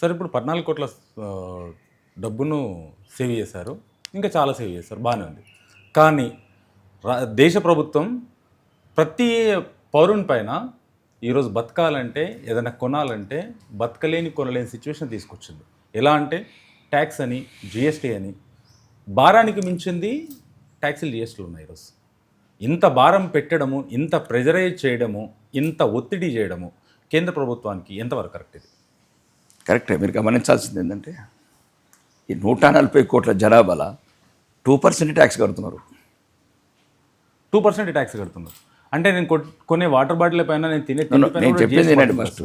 Sir ఇప్పుడు 14 కోట్ల ఆహ్, డబ్బును సేవ్ చేశారు. ఇంకా చాలా సేవ్ చేశారు. బానే ఉంది. కానీ దేశ ప్రభుత్వం ప్రతి పౌరుని పైన ఈరోజు బతకాలంటే, ఏదైనా కొనాలంటే బతకలేని, కొనలేని సిచ్యువేషన్ తీసుకొచ్చింది. ఎలా అంటే ట్యాక్స్ అని, జీఎస్టీ అని భారానికి మించింది ట్యాక్సులు, జీఎస్టీలు ఉన్నాయి ఈరోజు. ఇంత భారం పెట్టడము, ఇంత ప్రెజరైజ్ చేయడము, ఇంత ఒత్తిడి చేయడము కేంద్ర ప్రభుత్వానికి ఎంతవరకు కరెక్ట్ ఇది? కరెక్టే. మీరు గమనించాల్సింది ఏంటంటే ఈ 140 కోట్ల జనాభాల 2% ట్యాక్స్ కడుతున్నారు. 2% ట్యాక్స్ కడుతున్నారు. అంటే నేను కొనే వాటర్ బాటిల్ పైన, నేను తినే తిండి పైన నేను కూడా చెప్పేది GST ఏంటంటే ఫస్ట్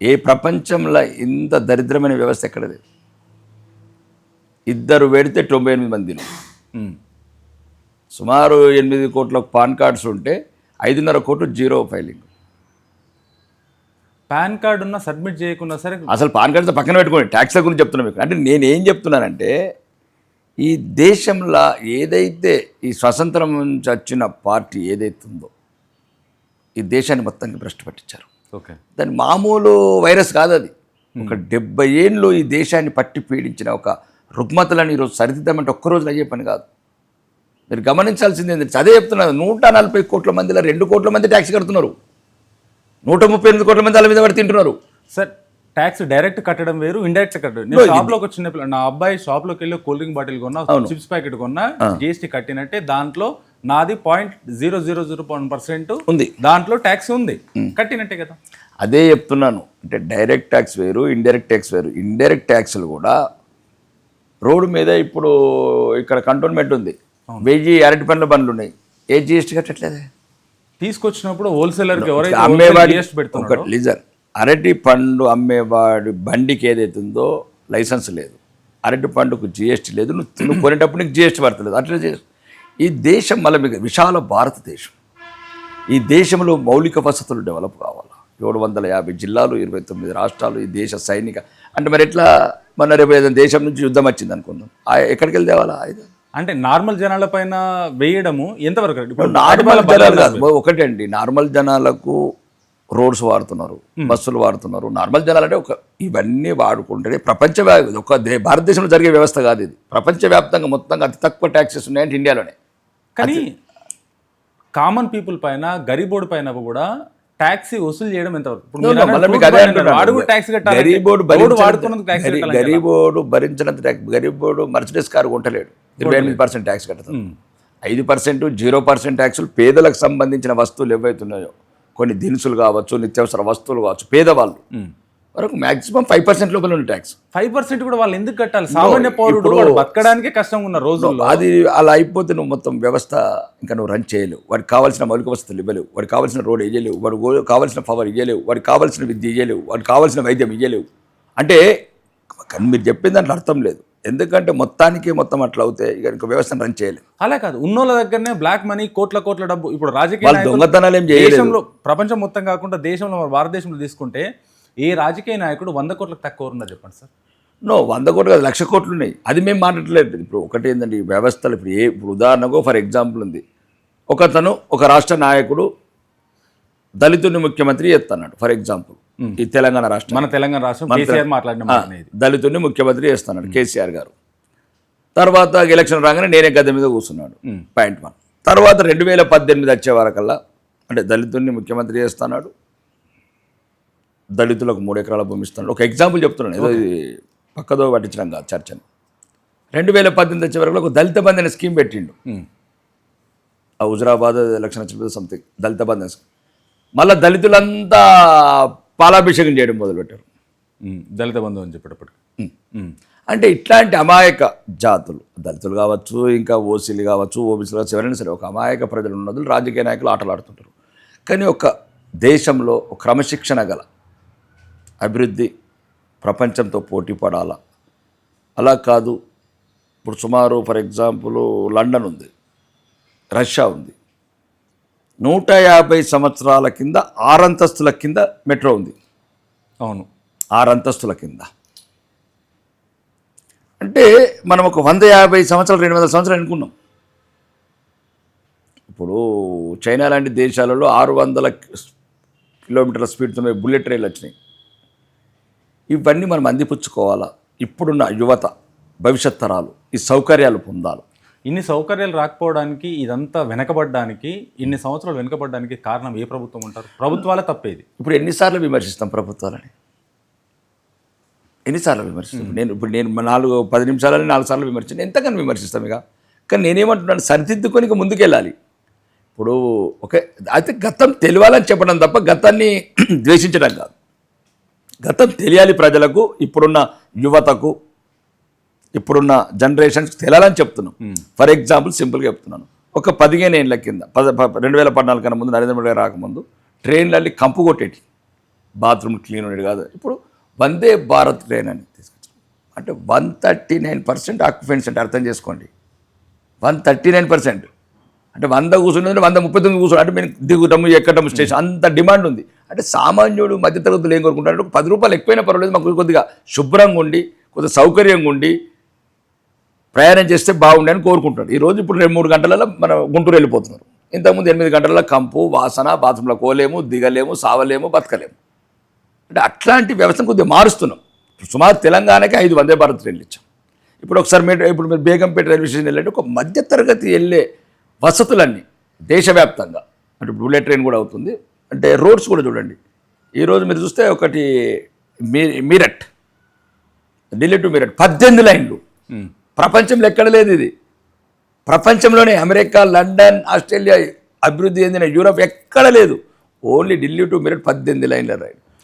ఏ ప్రపంచంలో ఇంత దరిద్రమైన వ్యవస్థ ఎక్కడది? ఇద్దరు పెడితే 98 మంది తిను. ఉమ్. సుమారు 8 కోట్ల పాన్ కార్డ్స్ ఉంటే 5.5 కోట్లు జీరో ఫైలింగ్. పాన్ కార్డు ఉన్న సబ్మిట్ చేయకున్నా సరే అసలు పాన్ కార్డ్స్ పక్కన పెట్టుకోండి, ట్యాక్స్ల గురించి చెప్తున్నాం మీకు. అంటే నేనేం చెప్తున్నానంటే ఈ దేశంలో ఏదైతే ఈ స్వతంత్రం నుంచి వచ్చిన పార్టీ ఏదైతే ఉందో ఈ దేశాన్ని మొత్తానికి భ్రష్టు పట్టించారు. ఓకే. దాని మామూలు వైరస్ కాదు అది. ఒక 70 ఏళ్ళు ఈ దేశాన్ని పట్టి పీడించిన ఒక రుగ్మతలను ఈరోజు సరిదిద్దామంటే ఒక్క రోజులో అయ్యే పని కాదు. మీరు గమనించాల్సింది ఏంటంటే అదే చెప్తున్నారు. 140 కోట్ల మందిలో 2 కోట్ల మంది ట్యాక్స్ కడుతున్నారు. 138 కోట్ల మంది వాళ్ళ మీద పడి తింటున్నారు. సార్, ట్యాక్స్ డైరెక్ట్ కట్టడం వేరు, ఇండైరెక్ట్ కట్టడం. నేను షాప్లోకి వచ్చిన నా అబ్బాయి షాప్లోకి వెళ్ళి కూల్ డ్రింక్ బాటిల్ కొన్నా, చిప్స్ ప్యాకెట్ కొన్నా, జీఎస్టీ కట్టినట్టే దాంట్లో నాది 0.0001% ఉంది. దాంట్లో ట్యాక్స్ ఉంది, కట్టినట్టే కదా. అదే చెప్తున్నాను. అంటే డైరెక్ట్ ట్యాక్స్ వేరు, ఇండైరెక్ట్ ట్యాక్స్ వేరు. ఇండైరెక్ట్ ట్యాక్స్లు కూడా రోడ్డు మీద ఇప్పుడు ఇక్కడ కంటోన్మెంట్ ఉంది, 1000 అరటి పండ్ల బండ్లు ఉన్నాయి, ఏ జీఎస్టీ కట్టట్లేదే. తీసుకొచ్చినప్పుడు హోల్సేలర్కి ఎవరైతే అమ్మేవాడి జీఎస్టీ పెడుతున్నారో, లీజర్ అరటి పండు అమ్మేవాడి బండికి ఏదైతే ఉందో లైసెన్స్ లేదు, అరటి పండుకు జీఎస్టీ లేదు, నువ్వు కొనేటప్పుడు నీకు జీఎస్టీ పడతలేదు. అట్లా ఈ దేశం మళ్ళీ మీకు విశాల భారతదేశం. ఈ దేశంలో మౌలిక వసతులు డెవలప్ కావాలి. 750 జిల్లాలు, 29 రాష్ట్రాలు, ఈ దేశ సైనిక అంటే మరి ఎట్లా మన రేపు ఏదైనా దేశం నుంచి యుద్ధం వచ్చింది అనుకుందాం, ఎక్కడికి వెళ్ళి తేవాలా? అంటే నార్మల్ జనాల పైన వేయడము ఎంతవరకు? నార్మల్ జనాలు కాదు, ఒకటే అండి. నార్మల్ జనాలకు రోడ్స్ వాడుతున్నారు, బస్సులు వాడుతున్నారు. నార్మల్ జనాలు అంటే ఇవన్నీ వాడుకుంటే భారతదేశంలో జరిగే వ్యవస్థ కాదు ఇది. ప్రపంచవ్యాప్తంగా మొత్తంగా అతి తక్కువ ట్యాక్సెస్ ఉన్నాయంటే ఇండియాలోనే. కానీ కామన్ పీపుల్ పైన, గరీబోర్డు పైన కూడా ట్యాక్సీ వసూలు చేయడం ఎంతవరకు? గరీబోడు భరించినంత గరీబోడు మర్సిడెస్ కారు కొంటలేడు, 28% ట్యాక్స్ కడతారు. 5%, 0% ట్యాక్సులు పేదలకు సంబంధించిన వస్తువులు ఏవైతున్నాయో, కొన్ని దినుసులు కావచ్చు, నిత్యావసర వస్తువులు కావచ్చు, పేదవాళ్ళు వరకు మాక్సిమం 5% లోపల ఉన్న ట్యాక్స్. 5% కూడా వాళ్ళు ఎందుకు కట్టాలి? సామాన్య పౌరుడు బతకడానికే కష్టంగా ఉన్న రోజుల్లో అది అలా అయిపోతే నువ్వు మొత్తం వ్యవస్థ ఇంకా నువ్వు రన్ చేయలేవు. వాడికి కావాల్సిన మౌలిక వసతులు ఇవ్వలేవు, వాడికి కావాల్సిన రోడ్ ఇవ్వలేవు, వాడికి కావాల్సిన పవర్ ఇవ్వలేవు, వాడికి కావాల్సిన విద్య ఇవ్వలేవు, వాడికి కావాల్సిన వైద్యం ఇవ్వలేవు. అంటే కానీ మీరు చెప్పిన దాంట్లో అర్థం లేదు. ఎందుకంటే మొత్తం అట్లా అవుతే ఇక వ్యవస్థను రన్ చేయలేదు. అలా కాదు, ఉన్నోళ్ళ దగ్గరనే బ్లాక్ మనీ, కోట్ల డబ్బు. ఇప్పుడు రాజకీయ దొంగతనాలు ఏం చేయలేదు. దేశంలో, ప్రపంచం మొత్తం కాకుండా దేశంలో, భారతదేశంలో తీసుకుంటే ఏ రాజకీయ నాయకుడు 100 కోట్లకు తక్కువ ఉన్నారు చెప్పండి సార్? 100 కోట్లు కాదు, 1,00,000 కోట్లు ఉన్నాయి. అది మేము మాట్లాడలేదు. ఇప్పుడు ఒకటి ఏంటంటే ఈ వ్యవస్థలు ఇప్పుడు ఉదాహరణకు ఫర్ ఎగ్జాంపుల్ ఉంది, ఒక రాష్ట్ర నాయకుడు దళితుని ముఖ్యమంత్రి చేస్తున్నాడు. ఫర్ ఎగ్జాంపుల్ ఈ తెలంగాణ రాష్ట్రం, మన తెలంగాణ రాష్ట్రం కేసీఆర్ మాట్లాడిన దళితుని ముఖ్యమంత్రి చేస్తున్నాడు కేసీఆర్ గారు. తర్వాత ఎలక్షన్ రాగానే నేనే గద్దె మీద కూర్చున్నాడు. పాయింట్ 1. తర్వాత 2018 వచ్చే వరకల్లా అంటే దళితుని ముఖ్యమంత్రి చేస్తున్నాడు, దళితులకు 3 ఎకరాల భూమి ఇస్తున్నాడు. ఒక ఎగ్జాంపుల్ చెప్తున్నాను, ఏదో ఇది పక్కదో పట్టించడం కాదు చర్చను. 2018 వచ్చే వరకు ఒక దళిత బంధు అనే స్కీమ్ పెట్టిండు. ఆ హుజరాబాద్ ఎలక్షన్ వచ్చిన సంథింగ్ దళిత బంధు స్కీమ్. మళ్ళీ దళితులంతా పాలాభిషేకం చేయడం మొదలుపెట్టారు, దళిత బంధు అని చెప్పేటప్పటికి. అంటే ఇట్లాంటి అమాయక జాతులు, దళితులు కావచ్చు, ఇంకా ఓసీలు కావచ్చు, ఓబీసీలు కావచ్చు, ఎవరైనా సరే ఒక అమాయక ప్రజలు ఉన్నది రాజకీయ నాయకులు ఆటలాడుతుంటారు. కానీ ఒక దేశంలో ఒక క్రమశిక్షణ గల అభివృద్ధి ప్రపంచంతో పోటీ పడాలా, అలా కాదు. ఇప్పుడు సుమారు ఫర్ ఎగ్జాంపుల్ లండన్ ఉంది, రష్యా ఉంది, 150 సంవత్సరాల కింద 6 అంతస్తుల కింద మెట్రో ఉంది. అవును, 6 అంతస్తుల కింద. అంటే మనం ఒక 150 సంవత్సరాలు, 200 సంవత్సరాలు అనుకున్నాం. ఇప్పుడు చైనా లాంటి దేశాలలో 600 కిలోమీటర్ల స్పీడ్తో బుల్లెట్ రైలు వచ్చినాయి. ఇవన్నీ మనం అందిపుచ్చుకోవాలా. ఇప్పుడున్న యువత, భవిష్యత్ తరాలు ఈ సౌకర్యాలు పొందాలి. ఇన్ని సౌకర్యాలు రాకపోవడానికి, ఇదంతా వెనకబడ్డానికి, ఇన్ని సంవత్సరాలు వెనకబడ్డానికి కారణం ఏ ప్రభుత్వం ఉంటారు? ప్రభుత్వాలే తప్పేది. ఇప్పుడు ఎన్నిసార్లు విమర్శిస్తాం ప్రభుత్వాలని? ఎన్నిసార్లు విమర్శిస్తాం? నేను 10 నిమిషాలని 4 సార్లు విమర్శించాను. ఎంతగానో విమర్శిస్తాం ఇక. కానీ నేనేమంటున్నాను, సరిదిద్దుకొని ఇక ముందుకెళ్ళాలి. ఇప్పుడు ఓకే, అయితే గతం తెలియాలని చెప్పడం తప్ప గతాన్ని ద్వేషించడం కాదు. గతం తెలియాలి ప్రజలకు, ఇప్పుడున్న యువతకు, ఇప్పుడున్న జనరేషన్స్ తెలియాలని చెప్తున్నాం. ఫర్ ఎగ్జాంపుల్ సింపుల్గా చెప్తున్నాను. ఒక 15 ఏళ్ళ కింద 2014 కన్నా ముందు, నరేంద్ర మోడీ గారు రాకముందు ట్రైన్లన్నీ కంపు కొట్టేటి, బాత్రూమ్ క్లీన్ ఉండేది కాదు. ఇప్పుడు వందే భారత్ ట్రైన్ అని తీసుకొచ్చాం. అంటే 139% ఆక్యుపెన్సీ అంటే అర్థం చేసుకోండి. 139% అంటే 100 కూర్చున్నది 139 కూర్చుని, అంటే మేము దిగుతాము ఎక్కడము స్టేషన్, అంత డిమాండ్ ఉంది. అంటే సామాన్యుడు మధ్యతరగతులు ఏం కోరుకుంటారు? ఒక 10 రూపాయలు ఎక్కువైనా పర్వాలేదు, మాకు కొద్దిగా శుభ్రంగా ఉండి, కొద్దిగా సౌకర్యంగా ఉండి ప్రయాణం చేస్తే బాగుండి అని కోరుకుంటాడు. ఈరోజు ఇప్పుడు 2-3 గంటలలో మన గుంటూరు వెళ్ళిపోతున్నారు. ఇంతకుముందు 8 గంటలలో కంపు, వాసన, బాత్రూంలో కోలేము, దిగలేము, సావలేము, బతకలేము. అంటే అట్లాంటి వ్యవస్థను కొద్దిగా మారుస్తున్నాం. సుమారు తెలంగాణకి 5 వందే భారత్ ట్రైన్లు ఇచ్చాం. ఇప్పుడు ఒకసారి ఇప్పుడు మీరు బేగంపేట రైల్వే స్టేషన్ వెళ్ళంటే ఒక మధ్యతరగతి వెళ్ళే వసతులన్నీ దేశవ్యాప్తంగా, అంటే బుల్లెట్ ట్రైన్ కూడా అవుతుంది. అంటే రోడ్స్ కూడా చూడండి. ఈరోజు మీరు చూస్తే ఒకటి మీరట్, ఢిల్లీ టు మీరట్ 18 లైన్లు. ప్రపంచంలో ఎక్కడ లేదు ఇది. ప్రపంచంలోనే అమెరికా, లండన్, ఆస్ట్రేలియా, అభివృద్ధి చెందిన యూరప్ ఎక్కడ లేదు. ఓన్లీ ఢిల్లీ టు మీరట్ 18 లైన్ల రైలు.